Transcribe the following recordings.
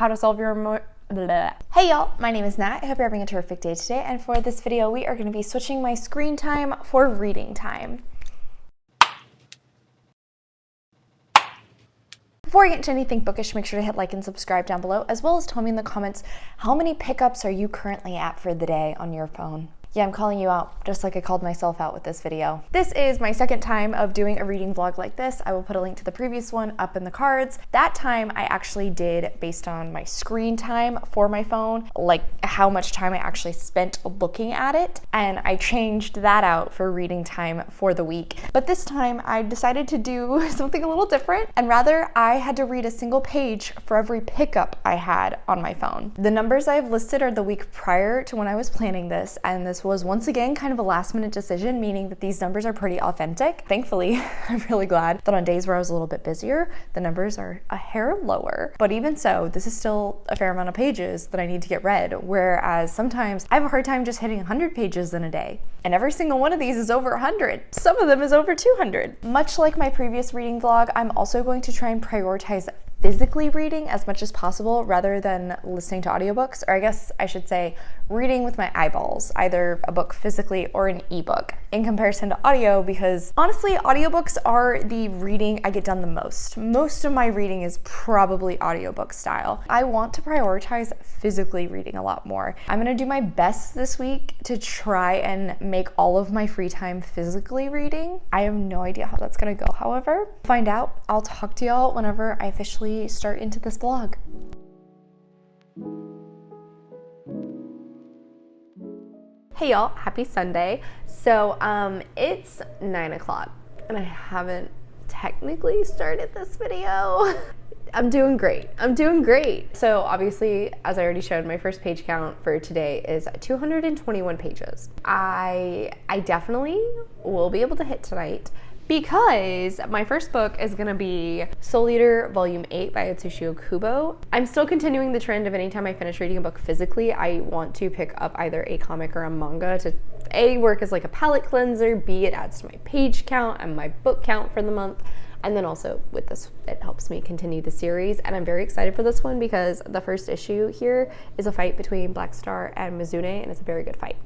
how to solve your Bleh. Hey y'all, my name is Nat. I hope you're having a terrific day today, and for this video we are going to be switching my screen time for reading time. Before I get into anything bookish, make sure to hit like and subscribe down below, as well as tell me in the comments how many pickups are you currently at for the day on your phone. Yeah, I'm calling you out, just like I called myself out with this video. This is my second time of doing a reading vlog like this. I will put a link to the previous one up in the cards. That time I actually did based on my screen time for my phone, like how much time I actually spent looking at it, and I changed that out for reading time for the week. But this time I decided to do something a little different, and rather I had to read a single page for every pickup I had on my phone. The numbers I have listed are the week prior to when I was planning this, and this was once again kind of a last minute decision, meaning that these numbers are pretty authentic. Thankfully, I'm really glad that on days where I was a little bit busier, the numbers are a hair lower. But even so, this is still a fair amount of pages that I need to get read, whereas sometimes I have a hard time just hitting 100 pages in a day. And every single one of these is over 100. Some of them is over 200. Much like my previous reading vlog, I'm also going to try and prioritize physically reading as much as possible rather than listening to audiobooks, or I guess I should say reading with my eyeballs, either a book physically or an ebook, in comparison to audio, because honestly, audiobooks are the reading I get done the most. Most of my reading is probably audiobook style. I want to prioritize physically reading a lot more. I'm gonna do my best this week to try and make all of my free time physically reading. I have no idea how that's gonna go, however. Find out. I'll talk to y'all whenever I officially start into this vlog. Hey y'all, happy Sunday. So it's 9 o'clock and I haven't technically started this video. I'm doing great. I'm doing great. So obviously, as I already showed, my first page count for today is 221 pages. I definitely will be able to hit tonight, because my first book is gonna be Soul Eater Volume 8 by 𝗖cie viņš𝘁. I'm still continuing the trend of anytime I finish reading a book physically, I want to pick up either a comic or a manga to A, work as like a palette cleanser, B, it adds to my page count and my book count for the month. And then also with this, it helps me continue the series. And I'm very excited for this one because the first issue here is a fight between Black Star and Mizune, and it's a very good fight.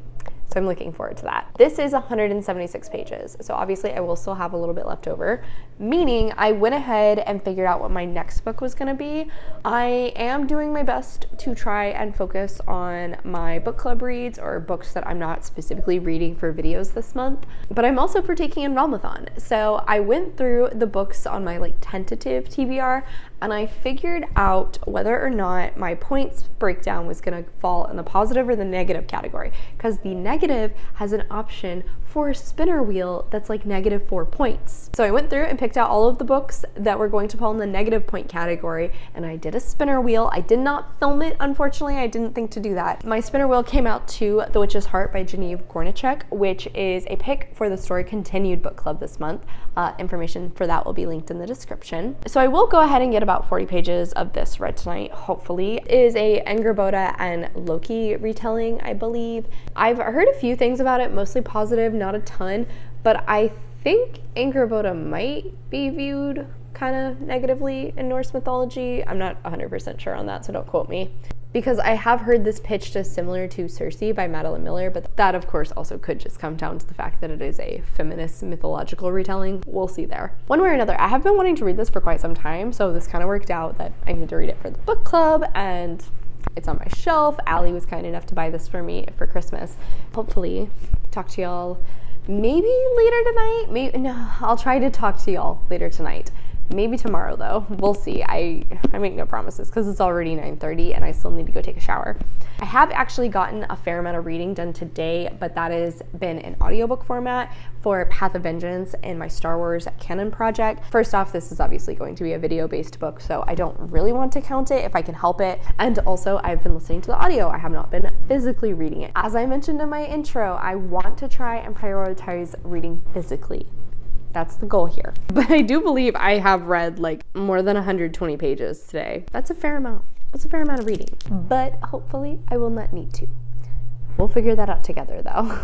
So I'm looking forward to that. This is 176 pages. So obviously I will still have a little bit left over, meaning I went ahead and figured out what my next book was gonna be. I am doing my best to try and focus on my book club reads or books that I'm not specifically reading for videos this month, but I'm also partaking in Ramathon. So I went through the books on my like tentative TBR, and I figured out whether or not my points breakdown was gonna fall in the positive or the negative category, because the negative has an option for a spinner wheel that's like -4 points. So I went through and picked out all of the books that were going to fall in the negative point category, and I did a spinner wheel. I did not film it, unfortunately. I didn't think to do that. My spinner wheel came out to The Witch's Heart by Genevieve Gornichek, which is a pick for the Story Continued book club this month. Information for that will be linked in the description. So I will go ahead and get about 40 pages of this read tonight, hopefully. It is a Engerboda and Loki retelling, I believe. I've heard a few things about it, mostly positive, not a ton, but I think Engerboda might be viewed kind of negatively in Norse mythology. I'm not 100% sure on that, so don't quote me. Because I have heard this pitched as similar to 𝗖cie by Madeline Miller, but that of course also could just come down to the fact that it is a feminist mythological retelling. We'll see there. One way or another, I have been wanting to read this for quite some time, so this kind of worked out that I need to read it for the book club, and it's on my shelf. Allie was kind enough to buy this for me for Christmas. Hopefully, talk to y'all maybe later tonight. Maybe, no, I'll try to talk to y'all later tonight. Maybe tomorrow though, we'll see. I make no promises because it's already 9:30 and I still need to go take a shower. I have actually gotten a fair amount of reading done today, but that has been in audiobook format for Path of Vengeance and my Star Wars canon project. First off, this is obviously going to be a video-based book, so I don't really want to count it if I can help it. And also, I've been listening to the audio. I have not been physically reading it. As I mentioned in my intro, I want to try and prioritize reading physically. That's the goal here. But I do believe I have read like more than 120 pages today. That's a fair amount. That's a fair amount of reading. But hopefully I will not need to. We'll figure that out together though.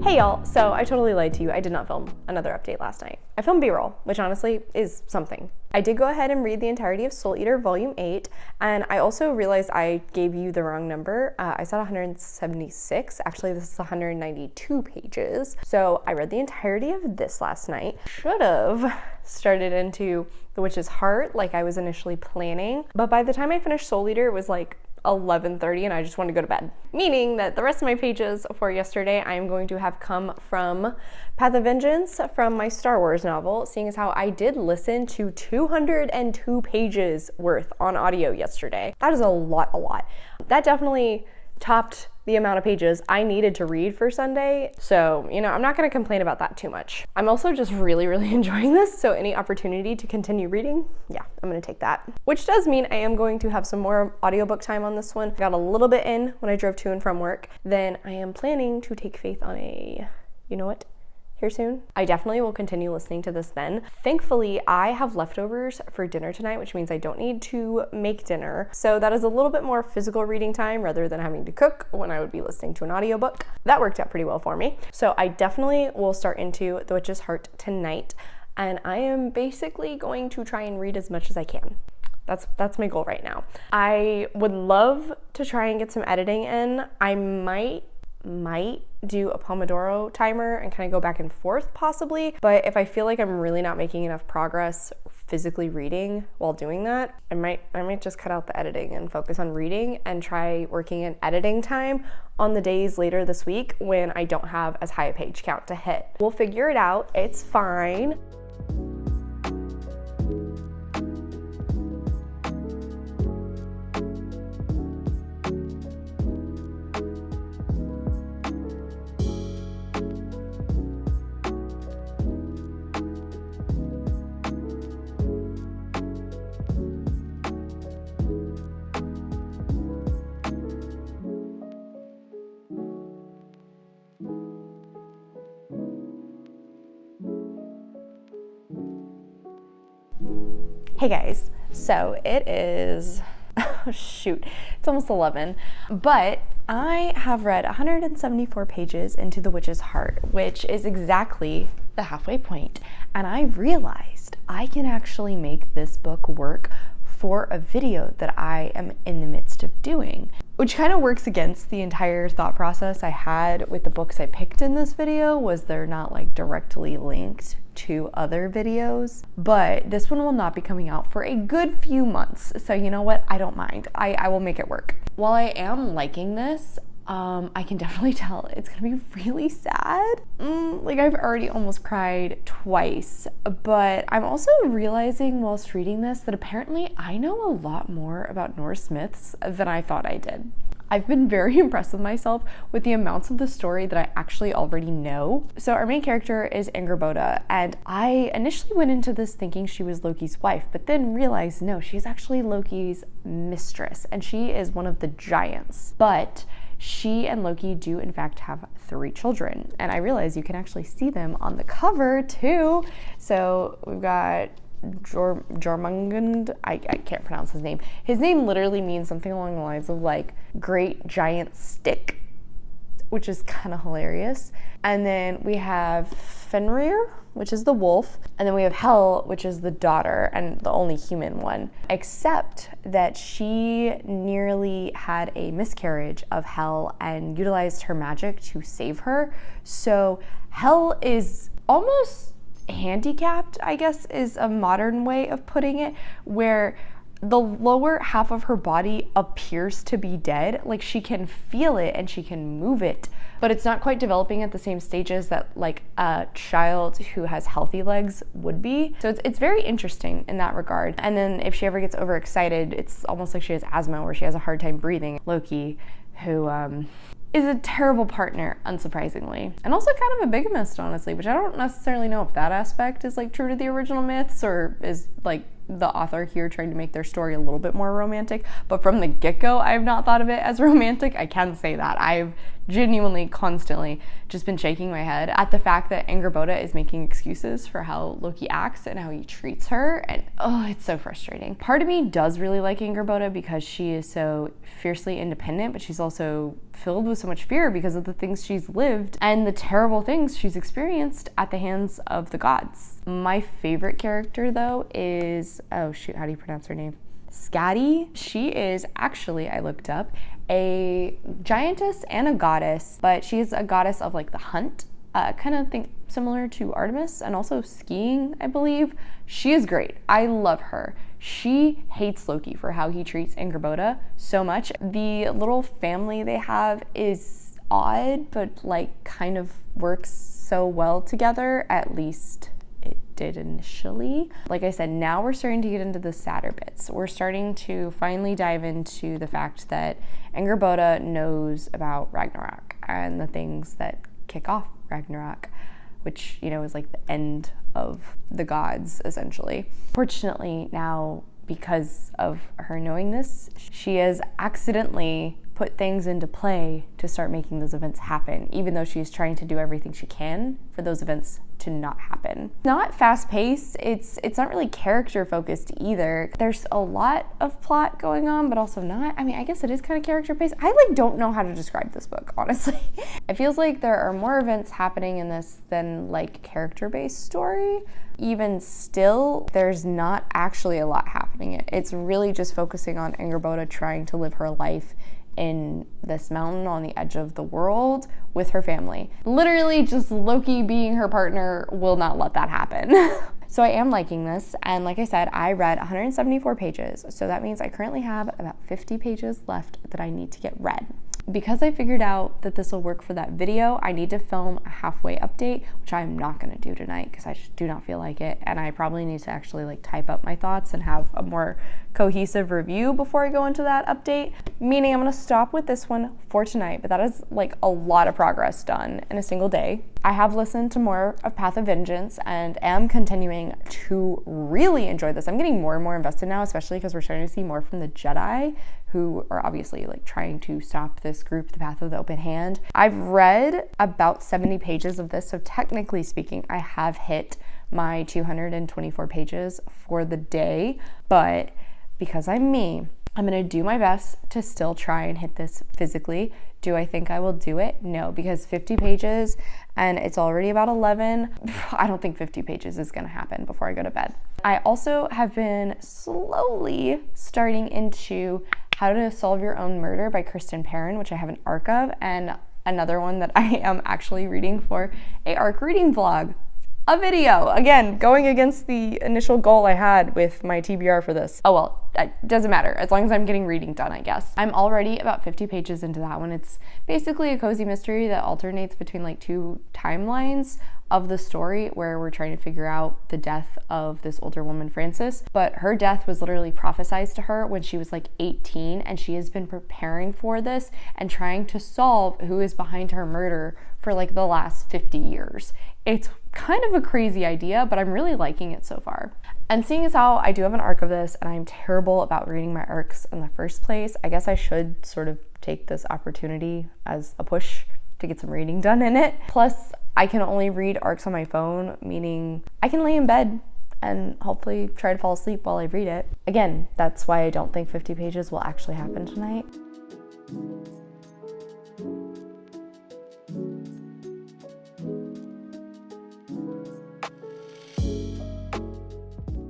Hey y'all, so I totally lied to you. I did not film another update last night. I filmed B-roll, which honestly is something. I did go ahead and read the entirety of Soul Eater Volume 8, and I also realized I gave you the wrong number. I said 176. Actually, this is 192 pages. So I read the entirety of this last night. Should have started into The Witch's Heart like I was initially planning, but by the time I finished Soul Eater, it was like 11:30 and I just wanted to go to bed. Meaning that the rest of my pages for yesterday I am going to have come from Path of Vengeance from my Star Wars novel, seeing as how I did listen to 202 pages worth on audio yesterday. That is a lot. That definitely topped the amount of pages I needed to read for Sunday. So, you know, I'm not gonna complain about that too much. I'm also just really enjoying this, so any opportunity to continue reading, yeah, I'm gonna take that. Which does mean I am going to have some more audiobook time on this one. I got a little bit in when I drove to and from work. Then I am planning to take Faith on a, you know what, here soon. I definitely will continue listening to this then. Thankfully, I have leftovers for dinner tonight, which means I don't need to make dinner. So that is a little bit more physical reading time rather than having to cook when I would be listening to an audiobook. That worked out pretty well for me. So I definitely will start into The Witch's Heart tonight, and I am basically going to try and read as much as I can. That's my goal right now. I would love to try and get some editing in. I might do a Pomodoro timer and kind of go back and forth possibly, but if I feel like I'm really not making enough progress physically reading while doing that, I might just cut out the editing and focus on reading and try working in editing time on the days later this week when I don't have as high a page count to hit. We'll figure it out. It's fine. Hey guys, so it is, oh shoot, it's almost 11, but I have read 174 pages into The Witch's Heart, which is exactly the halfway point, and I realized I can actually make this book work for a video that I am in the midst of doing, which kind of works against the entire thought process I had with the books I picked in this video. Was they're not like directly linked to other videos, but this one will not be coming out for a good few months. So you know what? I don't mind. I will make it work. While I am liking this, I can definitely tell it's gonna be really sad. Like I've already almost cried twice, but I'm also realizing whilst reading this that apparently I know a lot more about Norse myths than I thought I did. I've been very impressed with myself with the amounts of the story that I actually already know. So our main character is Angrboda, and I initially went into this thinking she was Loki's wife, but then realized no, she's actually Loki's mistress, and she is one of the giants. But she and Loki do in fact have 3 children, and I realize you can actually see them on the cover too. So we've got Jormungand, I can't pronounce his name. His name literally means something along the lines of like great giant stick, which is kind of hilarious. And then we have Fenrir, which is the wolf, and then we have Hel, which is the daughter and the only human one, except that she nearly had a miscarriage of Hel and utilized her magic to save her. So Hel is almost handicapped, I guess is a modern way of putting it, where the lower half of her body appears to be dead. Like she can feel it and she can move it, but it's not quite developing at the same stages that like a child who has healthy legs would be. So it's very interesting in that regard. And then if she ever gets overexcited, it's almost like she has asthma where she has a hard time breathing. Loki, who is a terrible partner, unsurprisingly. And also kind of a bigamist, honestly, which I don't necessarily know if that aspect is like true to the original myths or is like the author here trying to make their story a little bit more romantic, but from the get-go, I have not thought of it as romantic. I can say that. I've genuinely constantly just been shaking my head at the fact that 𝗖𝗰𝗁 is making excuses for how Loki acts and how he treats her, and oh, it's so frustrating. Part of me does really like 𝗖𝗰𝗁 because she is so fiercely independent, but she's also filled with so much fear because of the things she's lived and the terrible things she's experienced at the hands of the gods. My favorite character though is, oh shoot, how do you pronounce her name? 𝗖cie. She is actually, I looked up, a giantess and a goddess, but she's a goddess of like the hunt, kind of think similar to Artemis, and also skiing, I believe. She is great. I love her. She hates Loki for how he treats 𝗖𝗰𝗁 so much. The little family they have is odd, but like kind of works so well together, at least it did initially. Like I said, now we're starting to get into the sadder bits. We're starting to finally dive into the fact that 𝗖𝗰𝗁 knows about Ragnarok and the things that kick off Ragnarok, which, you know, is like the end of the gods, essentially. Fortunately, now, because of her knowing this, she has accidentally put things into play to start making those events happen, even though she's trying to do everything she can for those events to not happen. Not fast-paced, it's not really character-focused either. There's a lot of plot going on, but also not. I mean, I guess it is kind of character-based. I like don't know how to describe this book, honestly. It feels like there are more events happening in this than like character-based story. Even still, there's not actually a lot happening. It's really just focusing on 𝗖𝗰𝗁 trying to live her life in this mountain on the edge of the world with her family. Literally just Loki being her partner will not let that happen. So I am liking this, and like I said, I read 174 pages, so that means I currently have about 50 pages left that I need to get read. Because I figured out that this will work for that video, I need to film a halfway update, which I'm not gonna do tonight because I just do not feel like it, and I probably need to actually like type up my thoughts and have a more cohesive review before I go into that update, meaning I'm gonna stop with this one for tonight, but that is like a lot of progress done in a single day. I have listened to more of Path of Vengeance and am continuing to really enjoy this. I'm getting more and more invested now, especially because we're starting to see more from the Jedi, who are obviously like trying to stop this group, the Path of the Open Hand. I've read about 70 pages of this, so technically speaking, I have hit my 224 pages for the day, but because I'm me, I'm gonna do my best to still try and hit this physically. Do I think I will do it? No, because 50 pages and it's already about 11. I don't think 50 pages is gonna happen before I go to bed. I also have been slowly starting into How to Solve Your Own Murder by Kristen Perrin, which I have an arc of, and another one that I am actually reading for a arc reading vlog. A video, again, going against the initial goal I had with my TBR for this. Oh well, it doesn't matter, as long as I'm getting reading done, I guess. I'm already about 50 pages into that one. It's basically a cozy mystery that alternates between like two timelines of the story where we're trying to figure out the death of this older woman, Frances, but her death was literally prophesied to her when she was like 18, and she has been preparing for this and trying to solve who is behind her murder for like the last 50 years. It's kind of a crazy idea, but I'm really liking it so far. And seeing as how I do have an arc of this and I'm terrible about reading my arcs in the first place, I guess I should sort of take this opportunity as a push to get some reading done in it. Plus, I can only read arcs on my phone, meaning I can lay in bed and hopefully try to fall asleep while I read it. Again, that's why I don't think 50 pages will actually happen tonight.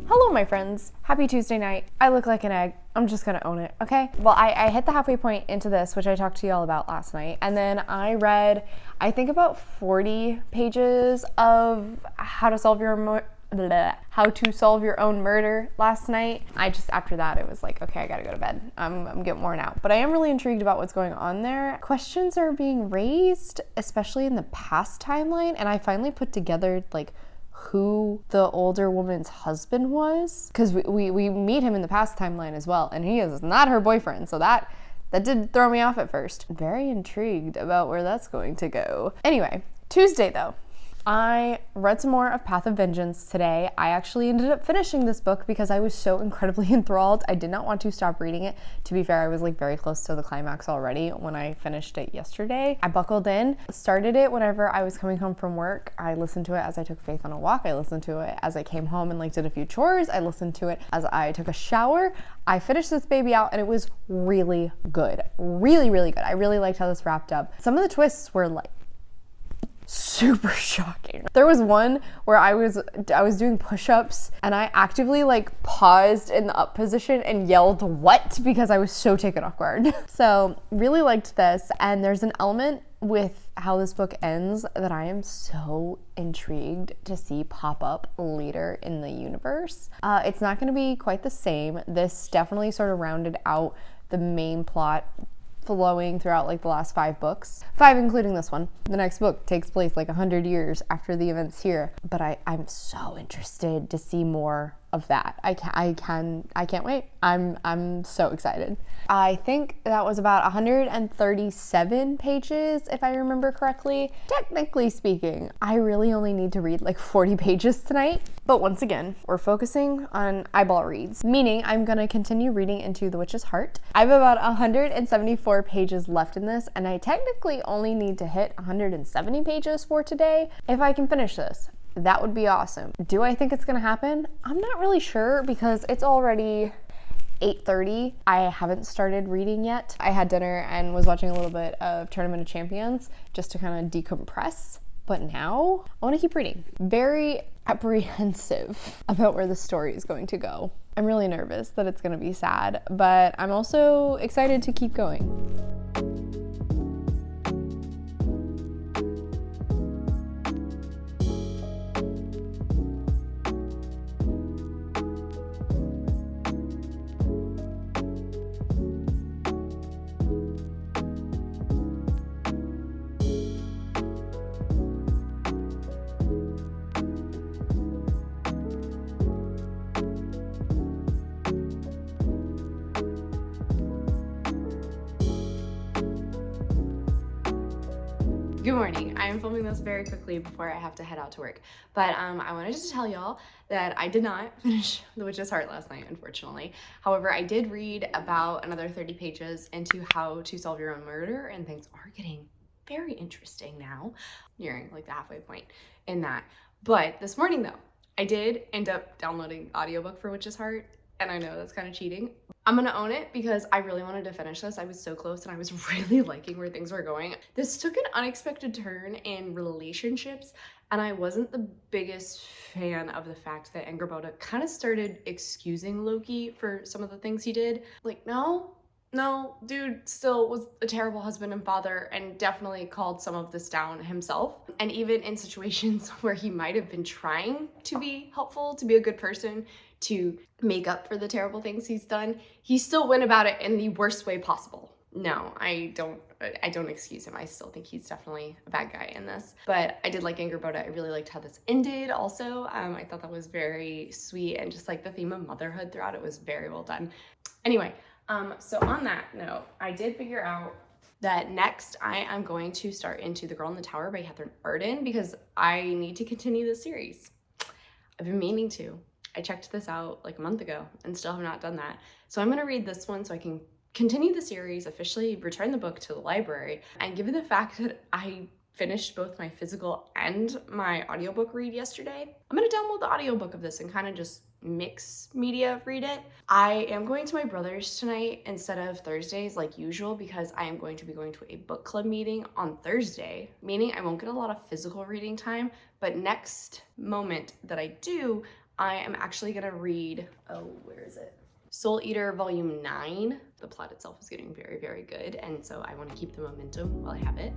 Hello, my friends. Happy Tuesday night. I look like an egg. I'm just gonna own it, okay? Well, I hit the halfway point into this, which I talked to y'all about last night, and then I read, I think about 40 pages of How to Solve Your Own Murder last night. After that, it was like, okay, I gotta go to bed. I'm getting worn out. But I am really intrigued about what's going on there. Questions are being raised, especially in the past timeline, and I finally put together like who the older woman's husband was, because we meet him in the past timeline as well, and he is not her boyfriend, so that did throw me off at first. Very intrigued about where that's going to go. Anyway, Tuesday though. I read some more of Path of Vengeance today. I actually ended up finishing this book because I was so incredibly enthralled. I did not want to stop reading it. To be fair, I was like very close to the climax already when I finished it yesterday. I buckled in, started it whenever I was coming home from work. I listened to it as I took Faith on a walk. I listened to it as I came home and like did a few chores. I listened to it as I took a shower. I finished this baby out and it was really good. Really, really good. I really liked how this wrapped up. Some of the twists were like super shocking. There was one where I was doing push-ups and I actively like paused in the up position and yelled "what?" because I was so taken off guard. So really liked this, and there's an element with how this book ends that I am so intrigued to see pop up later in the universe. It's not going to be quite the same. This definitely sort of rounded out the main plot flowing throughout like the last 5 books, 5 including this one. The next book takes place like 100 years after the events here, but I'm so interested to see more of that. I can't wait. I'm so excited. I think that was about 137 pages, if I remember correctly. Technically speaking, I really only need to read like 40 pages tonight. But once again, we're focusing on eyeball reads, meaning I'm gonna continue reading into The Witch's Heart. I have about 174 pages left in this, and I technically only need to hit 170 pages for today if I can finish this. That would be awesome. Do I think it's gonna happen? I'm not really sure because it's already 8:30. I haven't started reading yet. I had dinner and was watching a little bit of Tournament of Champions just to kind of decompress. But now I want to keep reading. Very apprehensive about where the story is going to go. I'm really nervous that it's going to be sad, but I'm also excited to keep going. Good morning. I am filming this very quickly before I have to head out to work, but I wanted to tell y'all that I did not finish The Witch's Heart last night, unfortunately. However, I did read about another 30 pages into How to Solve Your Own Murder, and things are getting very interesting now, nearing like the halfway point in that. But this morning though, I did end up downloading the audiobook for Witch's Heart, and I know that's kind of cheating. I'm gonna own it because I really wanted to finish this. I was so close and I was really liking where things were going. This took an unexpected turn in relationships, and I wasn't the biggest fan of the fact that Angrboda kind of started excusing Loki for some of the things he did. Like, no, dude still was a terrible husband and father and definitely called some of this down himself. And even in situations where he might have been trying to be helpful, to be a good person, to make up for the terrible things he's done, he still went about it in the worst way possible. No, I don't excuse him. I still think he's definitely a bad guy in this. But I did like Angrboda. I really liked how this ended also. I thought that was very sweet, and just like the theme of motherhood throughout it was very well done. Anyway, so on that note, I did figure out that next I am going to start into The Girl in the Tower by Catherine Arden because I need to continue the series. I've been meaning to. I checked this out like a month ago and still have not done that. So I'm gonna read this one so I can continue the series, officially return the book to the library. And given the fact that I finished both my physical and my audiobook read yesterday, I'm gonna download the audiobook of this and kind of just mix media read it. I am going to my brother's tonight instead of Thursdays like usual because I am going to be going to a book club meeting on Thursday, meaning I won't get a lot of physical reading time, but next moment that I do, I am actually gonna read, where is it? Soul Eater Volume 9. The plot itself is getting very, very good, and so I want to keep the momentum while I have it.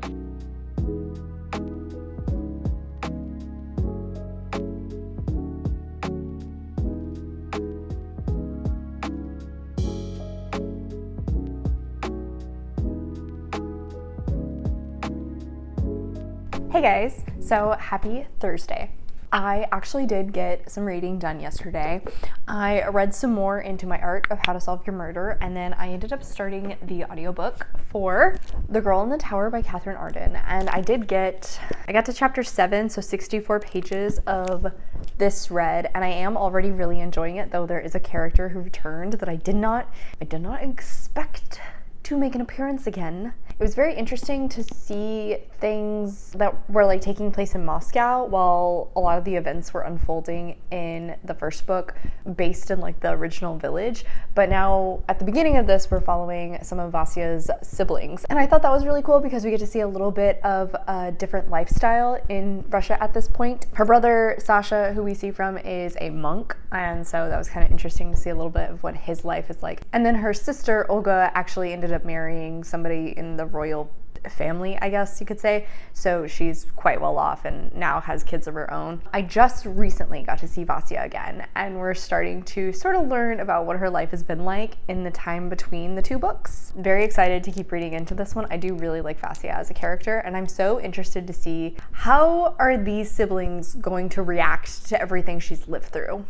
Hey guys, so happy Thursday. I actually did get some reading done yesterday. I read some more into my arc of How to Solve Your Murder, and then I ended up starting the audiobook for The Girl in the Tower by Catherine Arden. And I got to chapter 7, so 64 pages of this read, and I am already really enjoying it, though there is a character who returned that I did not expect to make an appearance again. It was very interesting to see things that were like taking place in Moscow while a lot of the events were unfolding in the first book based in like the original village. But now at the beginning of this, we're following some of 𝗖ici's siblings. And I thought that was really cool because we get to see a little bit of a different lifestyle in Russia at this point. Her brother, 𝗖cie, who we see from, is a monk. And so that was kind of interesting to see a little bit of what his life is like. And then her sister, Olga, actually ended up marrying somebody in the royal family, I guess you could say. So she's quite well off and now has kids of her own. I just recently got to see 𝗖cie again, and we're starting to sort of learn about what her life has been like in the time between the two books. Very excited to keep reading into this one. I do really like 𝗖cie as a character, and I'm so interested to see how are these siblings going to react to everything she's lived through.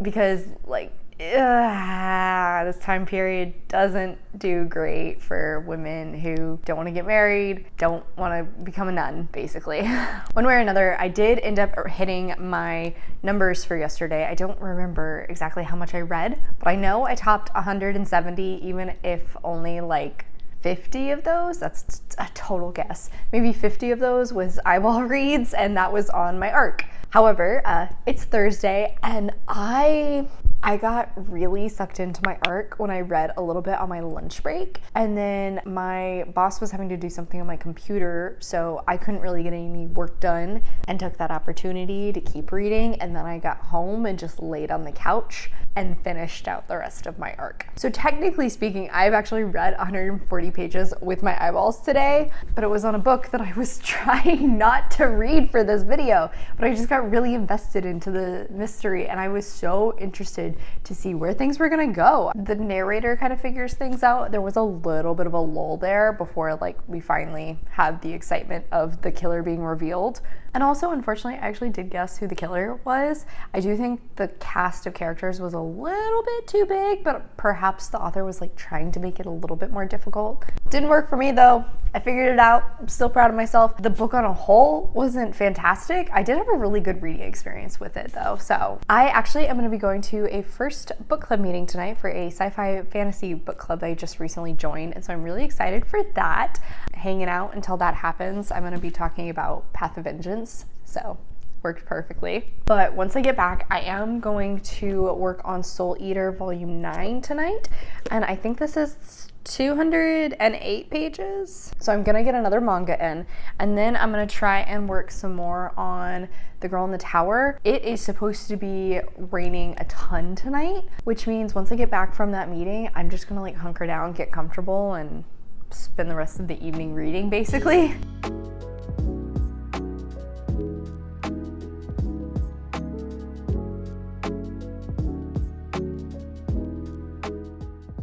Because like, this time period doesn't do great for women who don't want to get married, don't want to become a nun, basically. One way or another, I did end up hitting my numbers for yesterday. I don't remember exactly how much I read, but I know I topped 170, even if only like 50 of those, that's a total guess, maybe 50 of those was eyeball reads, and that was on my arc. However, it's Thursday, and I got really sucked into my arc when I read a little bit on my lunch break, and then my boss was having to do something on my computer, so I couldn't really get any work done, and took that opportunity to keep reading. And then I got home and just laid on the couch and finished out the rest of my arc. So technically speaking, I've actually read 140 pages with my eyeballs today, but it was on a book that I was trying not to read for this video, but I just got really invested into the mystery, and I was so interested to see where things were gonna go. The narrator kind of figures things out. There was a little bit of a lull there before like we finally had the excitement of the killer being revealed. And also, unfortunately, I actually did guess who the killer was. I do think the cast of characters was a little bit too big, but perhaps the author was like trying to make it a little bit more difficult. Didn't work for me though. I figured it out. I'm still proud of myself. The book on a whole wasn't fantastic. I did have a really good reading experience with it though. So I actually am going to be going to a first book club meeting tonight for a sci-fi fantasy book club I just recently joined. And so I'm really excited for that. Hanging out until that happens. I'm going to be talking about Path of Vengeance. So worked perfectly. But once I get back, I am going to work on Soul Eater Volume 9 tonight. And I think this is 208 pages. So I'm gonna get another manga in, and then I'm gonna try and work some more on The Girl in the Tower. It is supposed to be raining a ton tonight, which means once I get back from that meeting, I'm just gonna like hunker down, get comfortable, and spend the rest of the evening reading basically.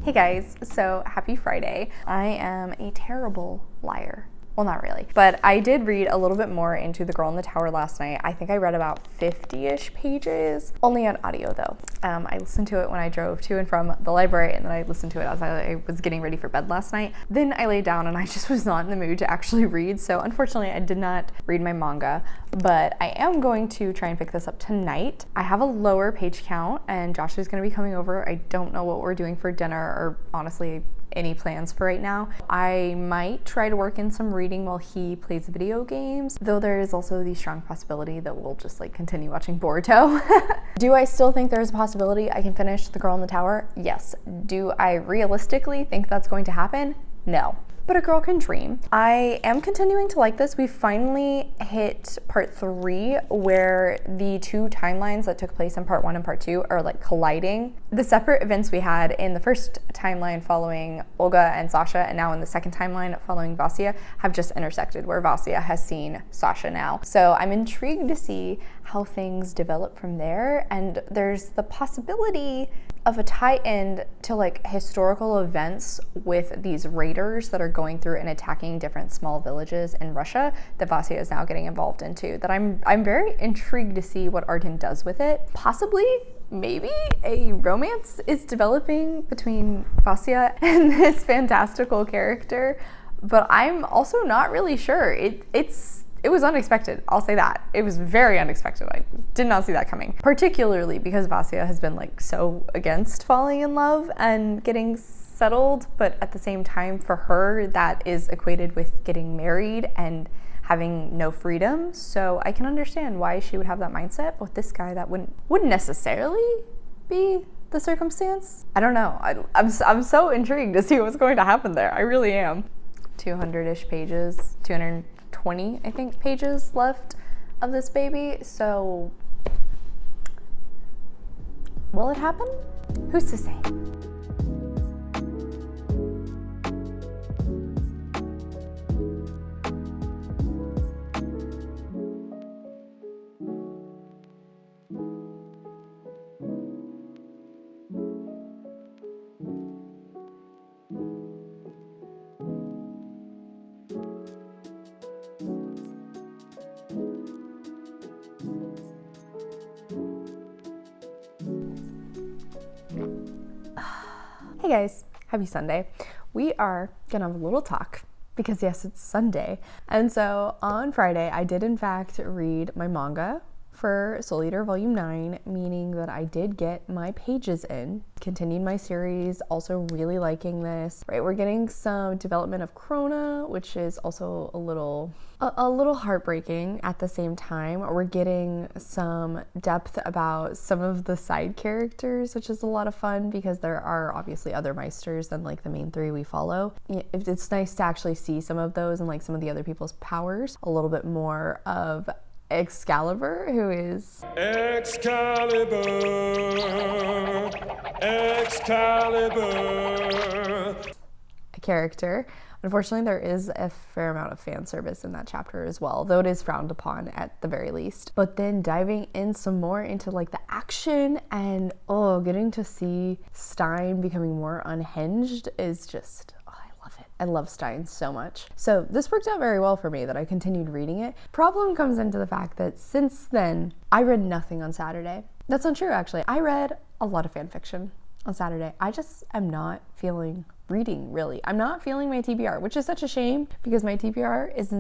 Hey guys, so happy Friday. I am a terrible liar. Well, not really, but I did read a little bit more into The Girl in the Tower last night. I think I read about 50-ish pages, only on audio though. I listened to it when I drove to and from the library, and then I listened to it as I was getting ready for bed last night. Then I laid down and I just was not in the mood to actually read, so unfortunately I did not read my manga, but I am going to try and pick this up tonight. I have a lower page count, and Josh is going to be coming over. I don't know what we're doing for dinner, or honestly, any plans for right now. I might try to work in some reading while he plays video games, though there is also the strong possibility that we'll just like continue watching Boruto. Do I still think there's a possibility I can finish The Girl in the Tower? Yes. Do I realistically think that's going to happen? No. But a girl can dream. I am continuing to like this. We finally hit part 3, where the two timelines that took place in part 1 and part 2 are like colliding. The separate events we had in the first timeline following Olga and 𝗖cie, and now in the second timeline following 𝗖cie, have just intersected, where 𝗖cie has seen 𝗖cie now. So I'm intrigued to see how things develop from there, and there's the possibility of a tie-in to like historical events with these raiders that are going through and attacking different small villages in Russia that 𝗖cie is now getting involved into, that I'm very intrigued to see what Arden does with it. Possibly, maybe a romance is developing between 𝗖cie and this fantastical character, but I'm also not really sure. It was unexpected, I'll say that. It was very unexpected. I did not see that coming. Particularly because 𝗖cie has been like so against falling in love and getting settled, but at the same time for her that is equated with getting married and having no freedom. So I can understand why she would have that mindset, but with this guy that wouldn't necessarily be the circumstance. I don't know. I'm so intrigued to see what's going to happen there. I really am. 200-ish pages, 220, I think, pages left of this baby. So will it happen? Who's to say? Hey guys, happy Sunday. We are gonna have a little talk because yes, it's Sunday. And so on Friday, I did in fact read my manga for Soul Eater Volume 9, meaning that I did get my pages in. Continued my series, also really liking this. Right, we're getting some development of Krona, which is also a little heartbreaking at the same time. We're getting some depth about some of the side characters, which is a lot of fun because there are obviously other Meisters than like the main three we follow. It's nice to actually see some of those and like some of the other people's powers, a little bit more of Excalibur, who is Excalibur. A character. Unfortunately, there is a fair amount of fan service in that chapter as well, though it is frowned upon at the very least. But then diving in some more into like the action and getting to see Stein becoming more unhinged is just, I love Stein so much. So this worked out very well for me that I continued reading it. Problem comes into the fact that since then, I read nothing on Saturday. That's not true, actually. I read a lot of fan fiction on Saturday. I just am not feeling reading, really. I'm not feeling my TBR, which is such a shame because my TBR is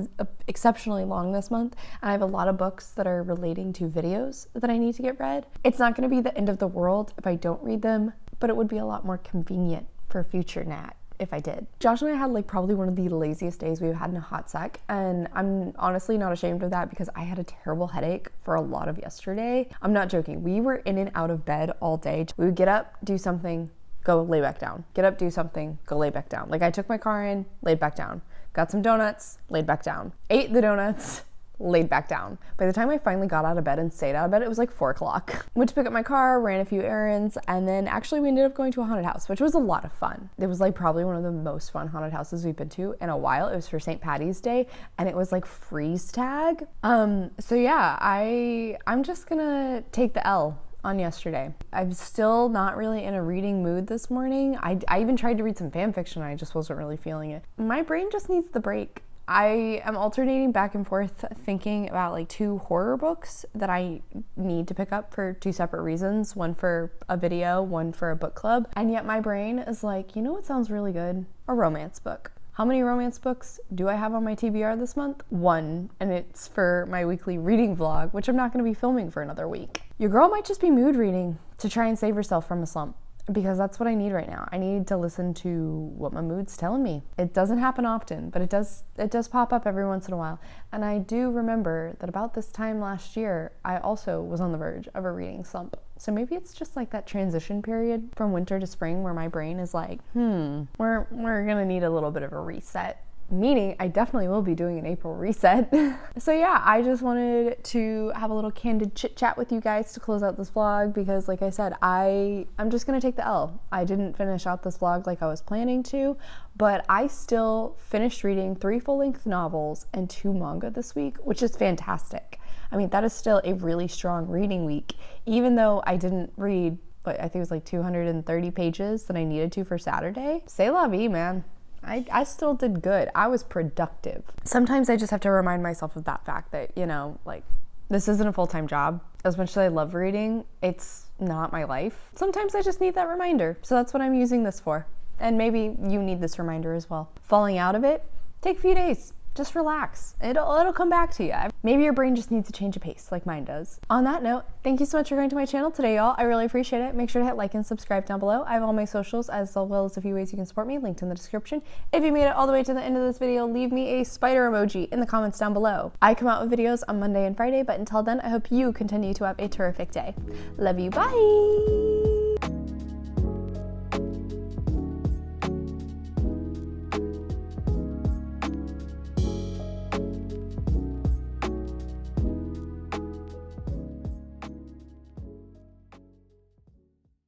exceptionally long this month and I have a lot of books that are relating to videos that I need to get read. It's not going to be the end of the world if I don't read them, but it would be a lot more convenient for future Nat if I did. Josh and I had like probably one of the laziest days we've had in a hot sec, and I'm honestly not ashamed of that because I had a terrible headache for a lot of yesterday. I'm not joking. We were in and out of bed all day. We would get up, do something, go lay back down. Get up, do something, go lay back down. Like I took my car in, laid back down. Got some donuts, laid back down. Ate the donuts, laid back down. By the time I finally got out of bed and stayed out of bed, it was like 4 o'clock. Went to pick up my car, ran a few errands, and then actually we ended up going to a haunted house, which was a lot of fun. It was like probably one of the most fun haunted houses we've been to in a while. It was for St. Patty's Day, and it was like freeze tag. So yeah, I'm just gonna take the L on yesterday. I'm still not really in a reading mood this morning. I even tried to read some fan fiction. I just wasn't really feeling it. My brain just needs the break. I am alternating back and forth thinking about like 2 horror books that I need to pick up for 2 separate reasons. One for a video, one for a book club. And yet my brain is like, you know what sounds really good? A romance book. How many romance books do I have on my TBR this month? 1, and it's for my weekly reading vlog, which I'm not going to be filming for another week. Your girl might just be mood reading to try and save herself from a slump, because that's what I need right now. I need to listen to what my mood's telling me. It doesn't happen often, but it does pop up every once in a while. And I do remember that about this time last year, I also was on the verge of a reading slump. So maybe it's just like that transition period from winter to spring where my brain is like, we're gonna need a little bit of a reset. Meaning I definitely will be doing an April reset. So yeah, I just wanted to have a little candid chit chat with you guys to close out this vlog because like I said, I'm just gonna take the L. I didn't finish out this vlog like I was planning to, but I still finished reading 3 full-length novels and 2 manga this week, which is fantastic. I mean, that is still a really strong reading week, even though I didn't read I think it was like 230 pages that I needed to for Saturday. C'est la vie, man. I still did good. I was productive. Sometimes I just have to remind myself of that fact that, you know, like, this isn't a full-time job. As much as I love reading, it's not my life. Sometimes I just need that reminder. So that's what I'm using this for. And maybe you need this reminder as well. Falling out of it, take a few days. Just relax. It'll come back to you. Maybe your brain just needs to change a pace like mine does. On that note, thank you so much for going to my channel today, y'all. I really appreciate it. Make sure to hit like and subscribe down below. I have all my socials as well as a few ways you can support me linked in the description. If you made it all the way to the end of this video, leave me a spider emoji in the comments down below. I come out with videos on Monday and Friday, but until then, I hope you continue to have a terrific day. Love you, bye!